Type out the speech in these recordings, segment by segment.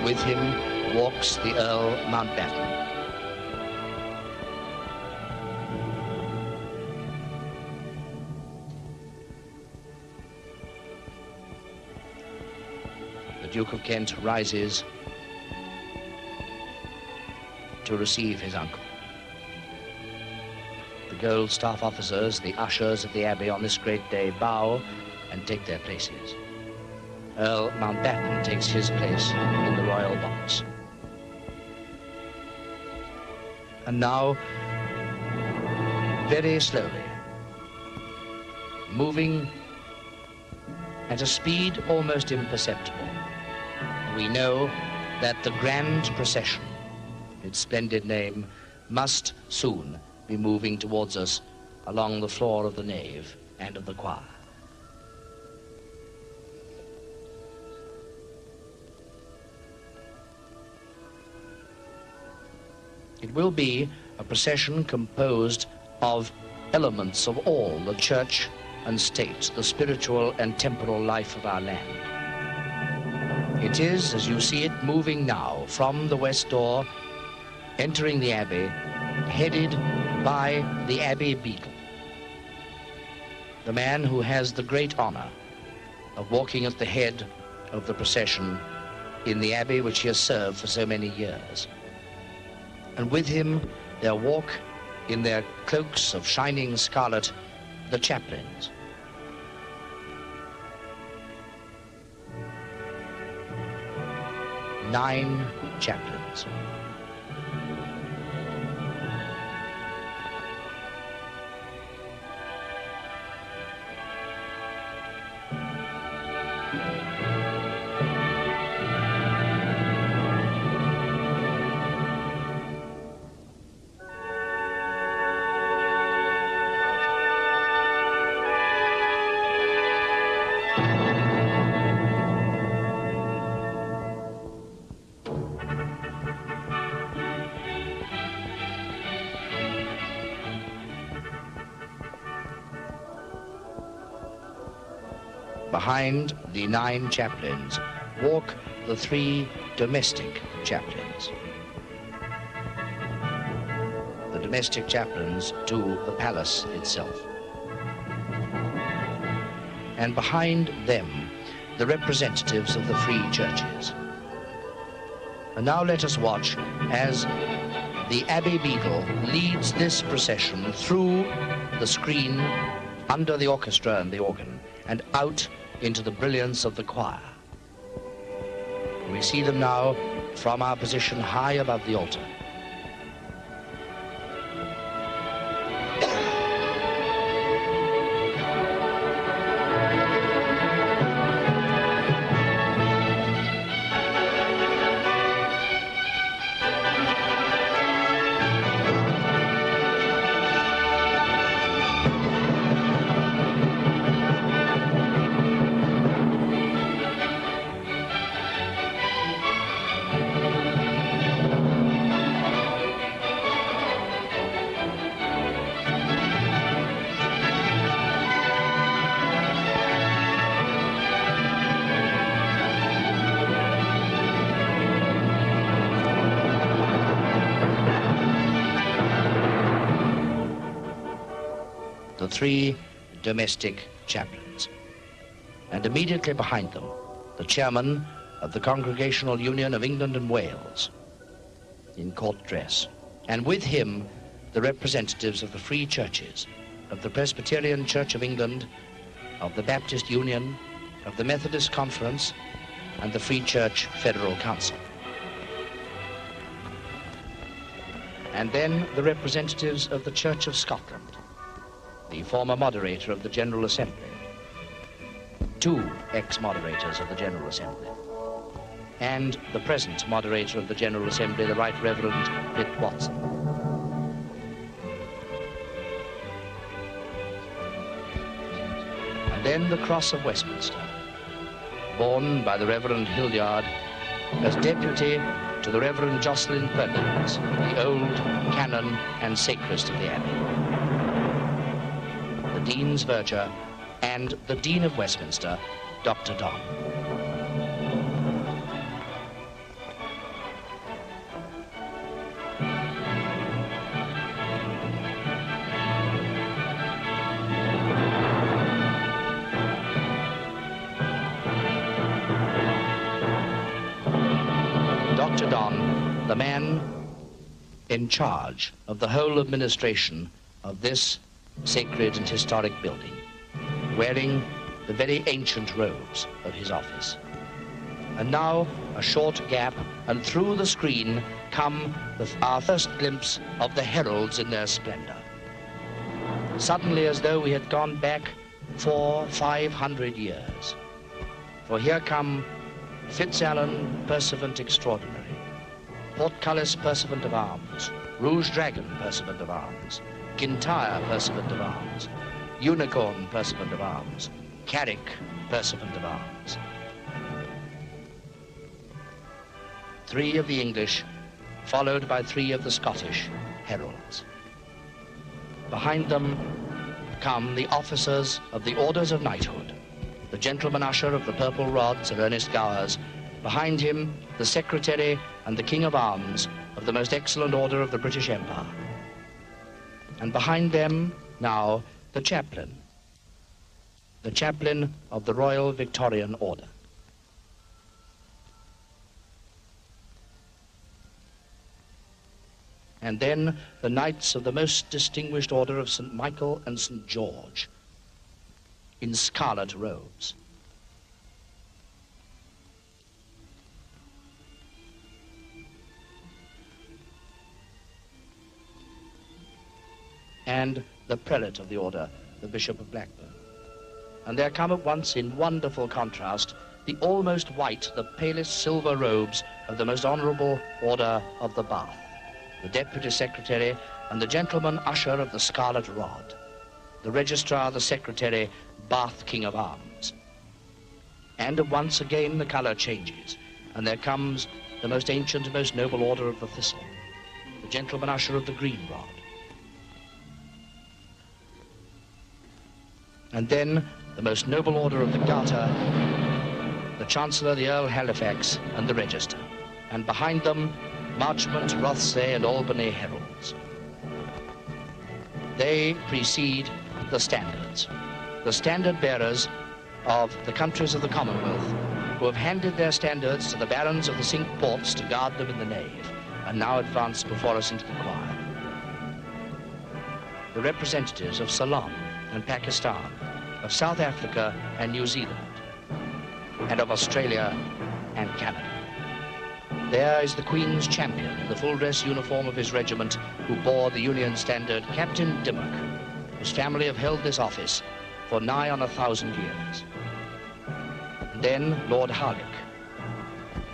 With him walks the Earl Mountbatten. The Duke of Kent rises to receive his uncle. The gold staff officers, the ushers of the Abbey on this great day, bow and take their places. Earl Mountbatten takes his place in the royal box. And now, very slowly, moving at a speed almost imperceptible, we know that the grand procession, its splendid name, must soon be moving towards us along the floor of the nave and of the choir. It will be a procession composed of elements of all the church and state, the spiritual and temporal life of our land. It is, as you see it, moving now from the west door, entering the Abbey, headed by the Abbey beadle, the man who has the great honor of walking at the head of the procession in the Abbey which he has served for so many years. And with him there walk, in their cloaks of shining scarlet, the chaplains. Nine chaplains. Behind the nine chaplains walk the three domestic chaplains. The domestic chaplains to the palace itself. And behind them, the representatives of the free churches. And now let us watch as the Abbey beadle leads this procession through the screen, under the orchestra and the organ, and out into the brilliance of the choir. We see them now from our position high above the altar. The three domestic chaplains, and immediately behind them, the chairman of the Congregational Union of England and Wales in court dress, and with him the representatives of the free churches, of the Presbyterian Church of England, of the Baptist Union, of the Methodist Conference, and the Free Church Federal Council. And then the representatives of the Church of Scotland, the former moderator of the General Assembly, two ex-moderators of the General Assembly, and the present moderator of the General Assembly, the Right Reverend Pitt Watson. And then the Cross of Westminster, borne by the Reverend Hildyard as deputy to the Reverend Jocelyn Perkins, the old canon and sacrist of the Abbey, the Dean's Verger, and the Dean of Westminster, Dr. Don. Dr. Don, the man in charge of the whole administration of this sacred and historic building, wearing the very ancient robes of his office. And now a short gap, and through the screen come our first glimpse of the heralds in their splendor. Suddenly, as though we had gone back 400-500 years. For here come Fitzalan, Pursuivant Extraordinary, Portcullis, Pursuivant of Arms, Rouge Dragon, Pursuivant of Arms, Kintyre, Pursuivant of Arms, Unicorn, Pursuivant of Arms, Carrick, Pursuivant of Arms. 3 of the English, followed by 3 of the Scottish heralds. Behind them come the officers of the Orders of Knighthood, the gentleman usher of the Purple Rod, Sir Ernest Gowers, behind him the Secretary and the King of Arms of the most excellent order of the British Empire. And behind them now the chaplain of the Royal Victorian Order. And then the knights of the most distinguished order of St. Michael and St. George in scarlet robes. And the prelate of the order, the Bishop of Blackburn. And there come at once in wonderful contrast the almost white, the palest silver robes of the most honorable order of the Bath, the Deputy Secretary and the gentleman usher of the Scarlet Rod, the Registrar, the Secretary, Bath King of Arms. And at once again the color changes, and there comes the most ancient and most noble order of the Thistle, the gentleman usher of the Green Rod. And then the most noble order of the Garter, the Chancellor, the Earl Halifax, and the Register. And behind them, Marchmont, Rothsay, and Albany heralds. They precede the standards, the standard bearers of the countries of the Commonwealth, who have handed their standards to the barons of the Cinque Ports to guard them in the nave, and now advance before us into the choir. The representatives of Ceylon and Pakistan, of South Africa and New Zealand, and of Australia and Canada. There is the Queen's champion in the full-dress uniform of his regiment, who bore the Union standard, Captain Dimmock, whose family have held this office for nigh on 1,000 years. And then Lord Harlech,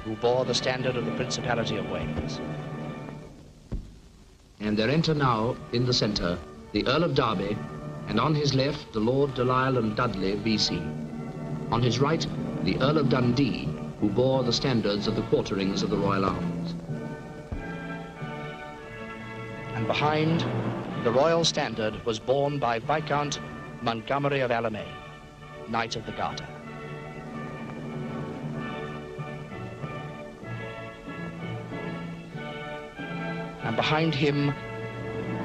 who bore the standard of the Principality of Wales. And there enter now, in the centre, the Earl of Derby, and on his left, the Lord de Lisle and Dudley, V.C. On his right, the Earl of Dundee, who bore the standards of the quarterings of the Royal Arms. And behind, the Royal Standard was borne by Viscount Montgomery of Alamein, Knight of the Garter. And behind him,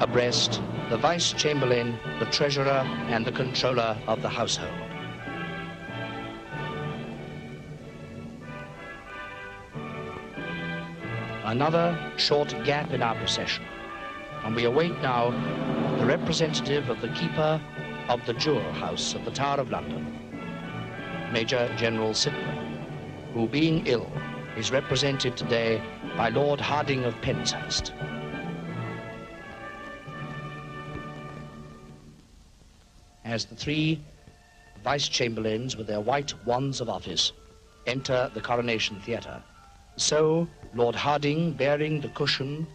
abreast, the Vice Chamberlain, the Treasurer, and the Controller of the Household. Another short gap in our procession, and we await now the representative of the Keeper of the Jewel House of the Tower of London, Major General Sidney, who, being ill, is represented today by Lord Harding of Penshurst. As the 3 Vice Chamberlains with their white wands of office enter the Coronation Theatre, so Lord Harding, bearing the cushion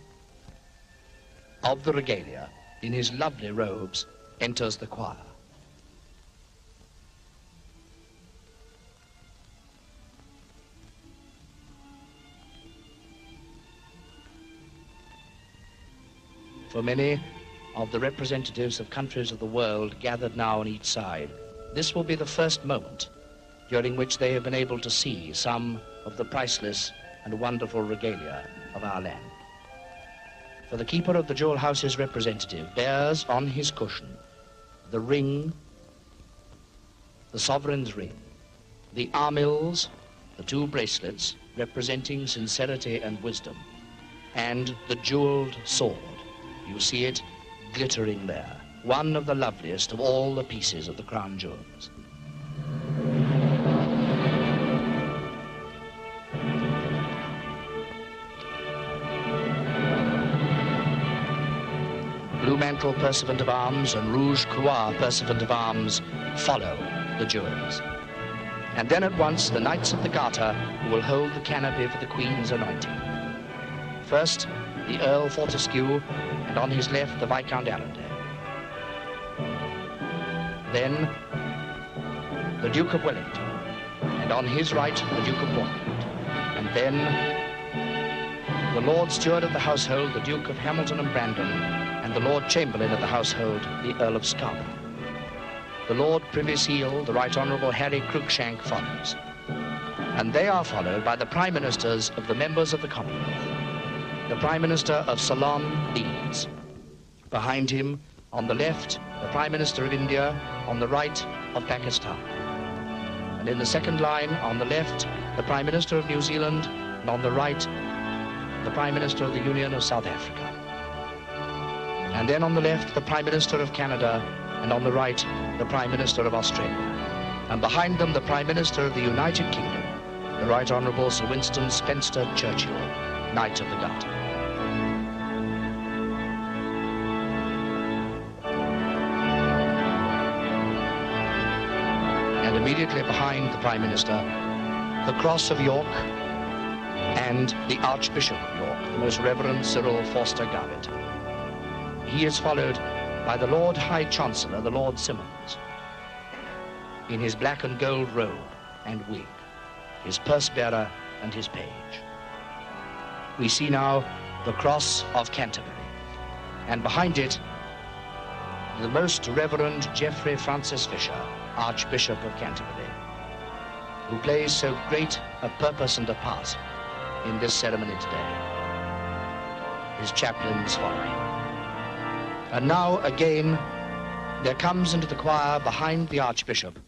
of the regalia in his lovely robes, enters the choir. For many of the representatives of countries of the world gathered now on each side, this will be the first moment during which they have been able to see some of the priceless and wonderful regalia of our land. For the Keeper of the Jewel House's representative bears on his cushion the ring, the sovereign's ring, the armills, the 2 bracelets, representing sincerity and wisdom, and the jeweled sword. You see it glittering there, one of the loveliest of all the pieces of the crown jewels. Blue mantle pursuivant of arms and rouge croix pursuivant of arms follow the jewels. And then at once the Knights of the Garter will hold the canopy for the Queen's anointing. First, the Earl Fortescue, and on his left, the Viscount Arundel. Then, the Duke of Wellington, and on his right, the Duke of Portland. And then, the Lord Steward of the household, the Duke of Hamilton and Brandon, and the Lord Chamberlain of the household, the Earl of Scarborough. The Lord Privy Seal, the Right Honourable Harry Cruikshank, follows. And they are followed by the Prime Ministers of the members of the Commonwealth. The Prime Minister of Ceylon leads. Behind him, on the left, the Prime Minister of India, on the right, of Pakistan. And in the second line, on the left, the Prime Minister of New Zealand, and on the right, the Prime Minister of the Union of South Africa. And then on the left, the Prime Minister of Canada, and on the right, the Prime Minister of Australia. And behind them, the Prime Minister of the United Kingdom, the Right Honourable Sir Winston Spencer Churchill, Knight of the Garter. And immediately behind the Prime Minister, the Cross of York and the Archbishop of York, the Most Reverend Cyril Forster Garrett. He is followed by the Lord High Chancellor, the Lord Simmons, in his black and gold robe and wig, his purse bearer and his page. We see now the Cross of Canterbury, and behind it, the Most Reverend Geoffrey Francis Fisher, Archbishop of Canterbury, who plays so great a purpose and a part in this ceremony today. His chaplains following. And now, again, there comes into the choir behind the Archbishop